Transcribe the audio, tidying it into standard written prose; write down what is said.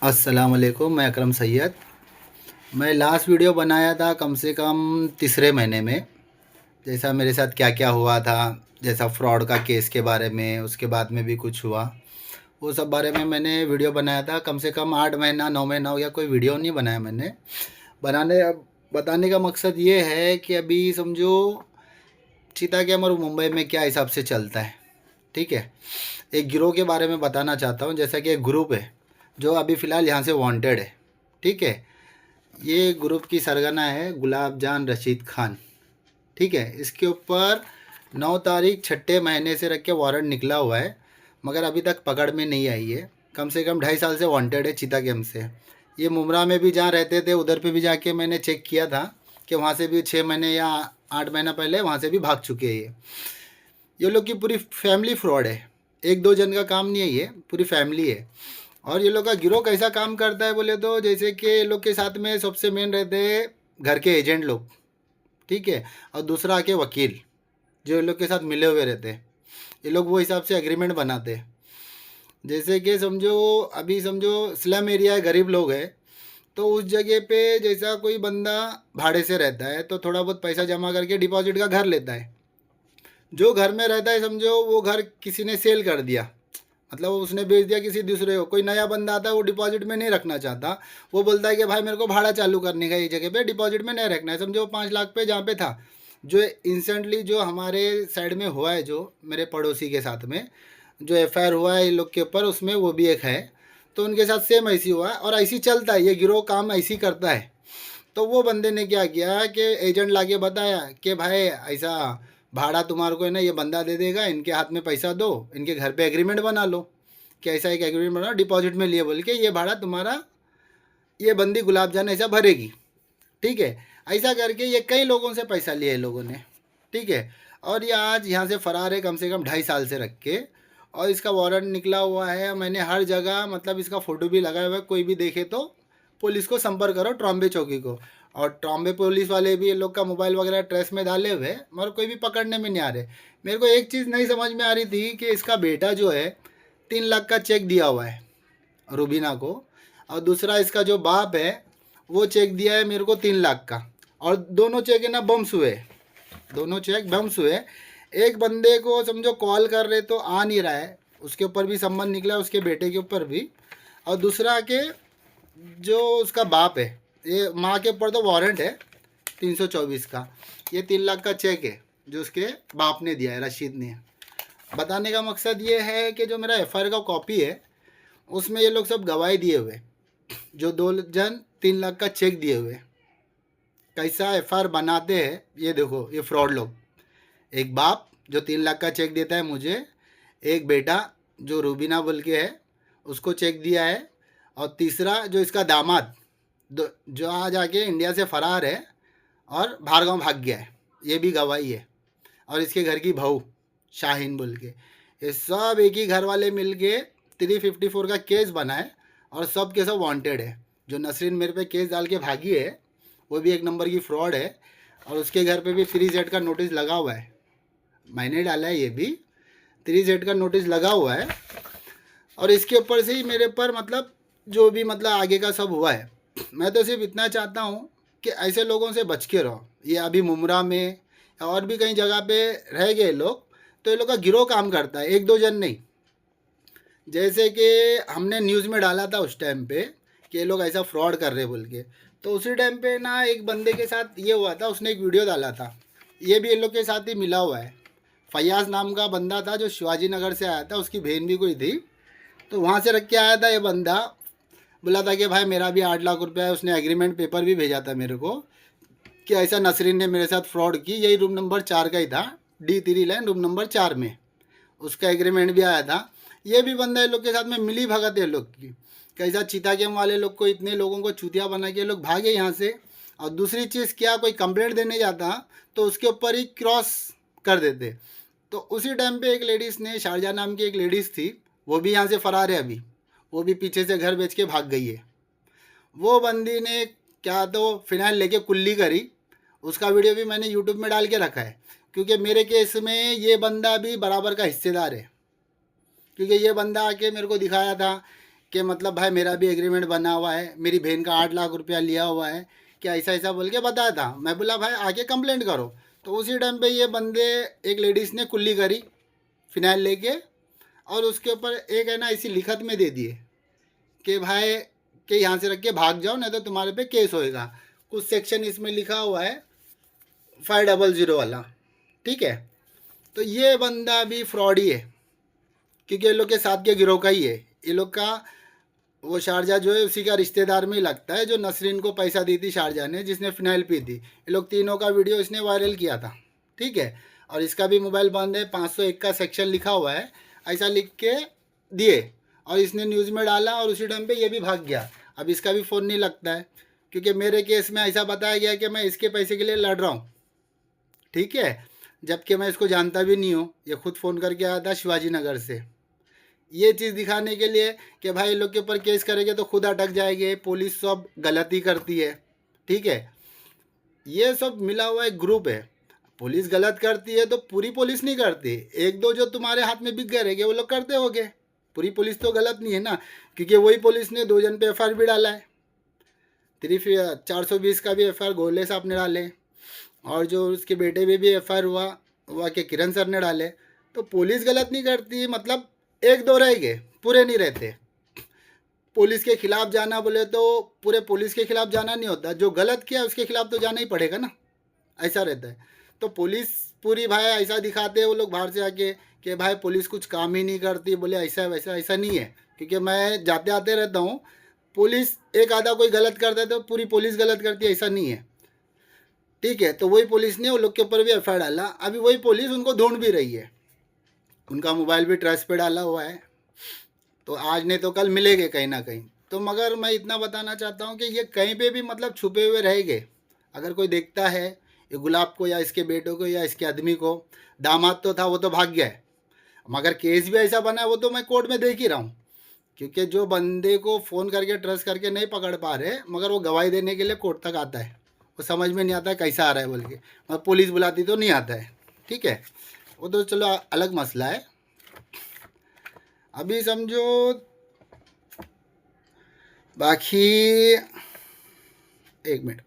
अस्सलाम वालेकुम। मैं अकरम सैयद। मैं लास्ट वीडियो बनाया था कम से कम तीसरे महीने में, जैसा मेरे साथ क्या क्या हुआ था, जैसा फ्रॉड का केस के बारे में, उसके बाद में भी कुछ हुआ, वो सब बारे में मैंने वीडियो बनाया था। कम से कम 8 महीना 9 महीना हो गया, कोई वीडियो नहीं बनाया मैंने। बनाने अब बताने का मकसद ये है कि अभी समझो चीता कैम और मुंबई में क्या हिसाब से चलता है। ठीक है, एक गिरोह के बारे में बताना चाहता हूँ। जैसा कि एक ग्रुप है जो अभी फ़िलहाल यहाँ से वांटेड है। ठीक है, ये ग्रुप की सरगना है गुलाब जान रशीद खान। ठीक है, इसके ऊपर 9 तारीख छठे महीने से रख के वारंट निकला हुआ है, मगर अभी तक पकड़ में नहीं आई है। कम से कम 2.5 साल से वांटेड है चीता गेम से। ये मुमरा में भी जहाँ रहते थे उधर पे भी जाके मैंने चेक किया था कि वहाँ से भी 6 महीने या 8 महीना पहले वहाँ से भी भाग चुके हैं। ये लोग की पूरी फैमिली फ्रॉड है, एक दो जन का काम नहीं है, ये पूरी फैमिली है। और ये लोग का गिरोह कैसा काम करता है बोले तो, जैसे कि ये लोग के साथ में सबसे मेन रहते हैं घर के एजेंट लोग। ठीक है, और दूसरा आके वकील जो ये लोग के साथ मिले हुए रहते हैं। ये लोग वो हिसाब से एग्रीमेंट बनाते हैं। जैसे कि समझो, अभी समझो स्लम एरिया है, गरीब लोग हैं, तो उस जगह पे जैसा कोई बंदा भाड़े से रहता है तो थोड़ा बहुत पैसा जमा करके डिपॉजिट का घर लेता है। जो घर में रहता है समझो वो घर किसी ने सेल कर दिया, मतलब उसने बेच दिया किसी दूसरे को। कोई नया बंदा आता है वो डिपॉजिट में नहीं रखना चाहता, वो बोलता है कि भाई मेरे को भाड़ा चालू करने का, ये जगह पे डिपॉजिट में नहीं रखना है। समझो 5 लाख पे जहाँ पे था, जो इंस्टेंटली जो हमारे साइड में हुआ है, जो मेरे पड़ोसी के साथ में जो एफआईआर हुआ है इन लोग के ऊपर, उसमें वो भी एक है। तो उनके साथ सेम ऐसी हुआ है और ऐसी चलता है, ये गिरोह काम ऐसी करता है। तो वो बंदे ने क्या किया कि एजेंट लाके बताया कि भाई ऐसा भाड़ा तुम्हारे को है ना, ये बंदा दे देगा, इनके हाथ में पैसा दो, इनके घर पे एग्रीमेंट बना लो कि ऐसा एक एग्रीमेंट बना डिपॉजिट में लिए बोल के, ये भाड़ा तुम्हारा, ये बंदी गुलाब जान ऐसा भरेगी। ठीक है, ऐसा करके ये कई लोगों से पैसा लिया है लोगों ने। ठीक है, और ये आज यहाँ से फ़रार है कम से कम 2.5 साल से रख के, और इसका वारंट निकला हुआ है। मैंने हर जगह मतलब इसका फ़ोटो भी लगाया हुआ है, कोई भी देखे तो पुलिस को संपर्क करो, ट्रॉम्बे चौकी को। और ट्रॉम्बे पुलिस वाले भी ये लोग का मोबाइल वगैरह ट्रेस में डाले हुए हैं, मगर कोई भी पकड़ने में नहीं आ रहे। मेरे को एक चीज़ नहीं समझ में आ रही थी कि इसका बेटा जो है 3 लाख का चेक दिया हुआ है रूबीना को, और दूसरा इसका जो बाप है वो चेक दिया है मेरे को 3 लाख का, और दोनों चेक है ना बम्स हुए, दोनों चेक बम्स हुए। एक बंदे को समझो कॉल कर रहे तो आ नहीं रहा है, उसके ऊपर भी संबंध निकला, उसके बेटे के ऊपर भी। और दूसरा के जो उसका बाप है, ये माँ के ऊपर तो वारंट है 324 का, ये 3 लाख का चेक है जो उसके बाप ने दिया है, रशीद ने। बताने का मकसद ये है कि जो मेरा एफआईआर का कॉपी है उसमें ये लोग सब गवाही दिए हुए, जो 2 जन 3 लाख का चेक दिए हुए, कैसा एफआईआर बनाते हैं ये देखो। ये फ्रॉड लोग, एक बाप जो 3 लाख का चेक देता है मुझे, एक बेटा जो रूबीना बोल के है उसको चेक दिया है, और तीसरा जो इसका दामाद जो आज आके इंडिया से फ़रार है और बाहर गाँव भाग गया है, ये भी गवाही है। और इसके घर की बहू शाहीन बोल के, ये सब एक ही घर वाले मिल के 354 का केस बनाए, और सब के सब वांटेड है। जो नसरीन मेरे पे केस डाल के भागी है वो भी एक नंबर की फ्रॉड है, और उसके घर पे भी 3Z का नोटिस लगा हुआ है, मैंने डाला है, ये भी 3Z का नोटिस लगा हुआ है। और इसके ऊपर से ही मेरे पर मतलब जो भी मतलब आगे का सब हुआ है। मैं तो सिर्फ इतना चाहता हूँ कि ऐसे लोगों से बच के रहो। ये अभी मुमरा में और भी कई जगह पे रह गए लोग, तो ये लोग का गिरोह काम करता है, एक दो जन नहीं। जैसे कि हमने न्यूज़ में डाला था उस टाइम पे कि ये लोग ऐसा फ्रॉड कर रहे बोल के, तो उसी टाइम पे ना एक बंदे के साथ ये हुआ था, उसने एक वीडियो डाला था, ये भी इन लोग के साथ ही मिला हुआ है। फयाज नाम का बंदा था जो शिवाजी नगर से आया था, उसकी बहन भी कोई थी, तो वहाँ से रख के आया था ये बंदा। बोला था कि भाई मेरा भी 8 लाख रुपया है, उसने एग्रीमेंट पेपर भी भेजा था मेरे को कि ऐसा नसरीन ने मेरे साथ फ्रॉड की। यही रूम नंबर 4 का ही था, D3 लाइन रूम नंबर 4 में उसका एग्रीमेंट भी आया था। ये भी बंदा ये लोग के साथ में मिली भगत है लोग की, कैसा चीता गेम वाले लोग को इतने लोगों को चूतिया बना के लोग भागे यहाँ से। और दूसरी चीज़ क्या, कोई कंप्लेंट देने जाता तो उसके ऊपर ही क्रॉस कर देते। तो उसी टाइम पे एक लेडीज़ ने, शारजा नाम की एक लेडीज़ थी, वो भी यहाँ से फ़रार है अभी, वो भी पीछे से घर बेच के भाग गई है। वो बंदी ने क्या तो फिनाइल लेके कुल्ली करी, उसका वीडियो भी मैंने यूट्यूब में डाल के रखा है, क्योंकि मेरे केस में ये बंदा भी बराबर का हिस्सेदार है। क्योंकि ये बंदा आके मेरे को दिखाया था कि मतलब भाई मेरा भी एग्रीमेंट बना हुआ है, मेरी बहन का 8 लाख रुपया लिया हुआ है, कि ऐसा ऐसा बोल के बताया था। मैं बोला भाई आके कंप्लेंट करो। तो उसी टाइम पे ये बंदे, एक लेडीज़ ने कुल्ली करी फिनाइल लेके, और उसके ऊपर एक है ना ऐसी लिखत में दे दिए कि भाई कि यहाँ से रख के भाग जाओ, नहीं तो तुम्हारे पे केस होएगा। कुछ सेक्शन इसमें लिखा हुआ है 500 वाला, ठीक है। तो ये बंदा भी फ्रॉड ही है, क्योंकि ये लोग के साथ के गिरोह का ही है। ये लोग का वो शारजा जो है उसी का रिश्तेदार में ही लगता है, जो नसरीन को पैसा दी थी शारजा ने, जिसने फिनाइल पी थी। ये लोग तीनों का वीडियो इसने वायरल किया था, ठीक है। और इसका भी मोबाइल बंद है, 501 का सेक्शन लिखा हुआ है, ऐसा लिख के दिए, और इसने न्यूज़ में डाला, और उसी टाइम पे ये भी भाग गया। अब इसका भी फ़ोन नहीं लगता है, क्योंकि मेरे केस में ऐसा बताया गया कि मैं इसके पैसे के लिए लड़ रहा हूँ, ठीक है। जबकि मैं इसको जानता भी नहीं हूँ, ये खुद फ़ोन करके आया था शिवाजी नगर से, ये चीज़ दिखाने के लिए कि भाई लोग के ऊपर केस करेंगे तो खुद अटक जाएंगे, पुलिस सब गलती करती है, ठीक है। ये सब मिला हुआ एक ग्रुप है। पुलिस गलत करती है तो पूरी पुलिस नहीं करती, एक दो जो तुम्हारे हाथ में बिक गए रहेंगे वो लोग करते होंगे। पूरी पुलिस तो गलत नहीं है ना, क्योंकि वही पुलिस ने 2 जन पे एफ भी डाला है। 420 का भी एफ गोले साहब ने डाले, और जो उसके बेटे पे भी एफ हुआ कि किरण सर ने डाले। तो पुलिस गलत नहीं करती, मतलब एक दो रह गए, पूरे नहीं रहते। पुलिस के खिलाफ जाना बोले तो पूरे पुलिस के खिलाफ जाना नहीं होता, जो गलत किया उसके खिलाफ तो जाना ही पड़ेगा ना, ऐसा रहता है। तो पुलिस पूरी भाई ऐसा दिखाते हैं वो लोग बाहर से आके कि भाई पुलिस कुछ काम ही नहीं करती, बोले ऐसा वैसा, ऐसा नहीं है। क्योंकि मैं जाते आते रहता हूँ, पुलिस एक आधा कोई गलत करता है तो पूरी पुलिस गलत करती है, ऐसा नहीं है, ठीक है। तो वही पुलिस ने उन लोग के ऊपर भी एफ डाला। अभी वही पुलिस उनको ढूंढ भी रही है, उनका मोबाइल भी ट्रेस पे डाला हुआ है, तो आज नहीं तो कल मिलेंगे कहीं ना कहीं। तो मगर मैं इतना बताना चाहता हूँ कि ये कहीं पे भी मतलब छुपे हुए रहेंगे। अगर कोई देखता है ये गुलाब को या इसके बेटों को या इसके आदमी को, दामाद तो था वो तो भाग गया है, मगर केस भी ऐसा बना है वो तो मैं कोर्ट में देख ही रहा हूँ। क्योंकि जो बंदे को फ़ोन करके ट्रस्ट करके नहीं पकड़ पा रहे, मगर वो गवाही देने के लिए कोर्ट तक आता है, वो समझ में नहीं आता है कैसा आ रहा है बोल के, मगर पुलिस बुलाती तो नहीं आता है, ठीक है। वो तो चलो अलग मसला है। अभी समझो बाकी, एक मिनट।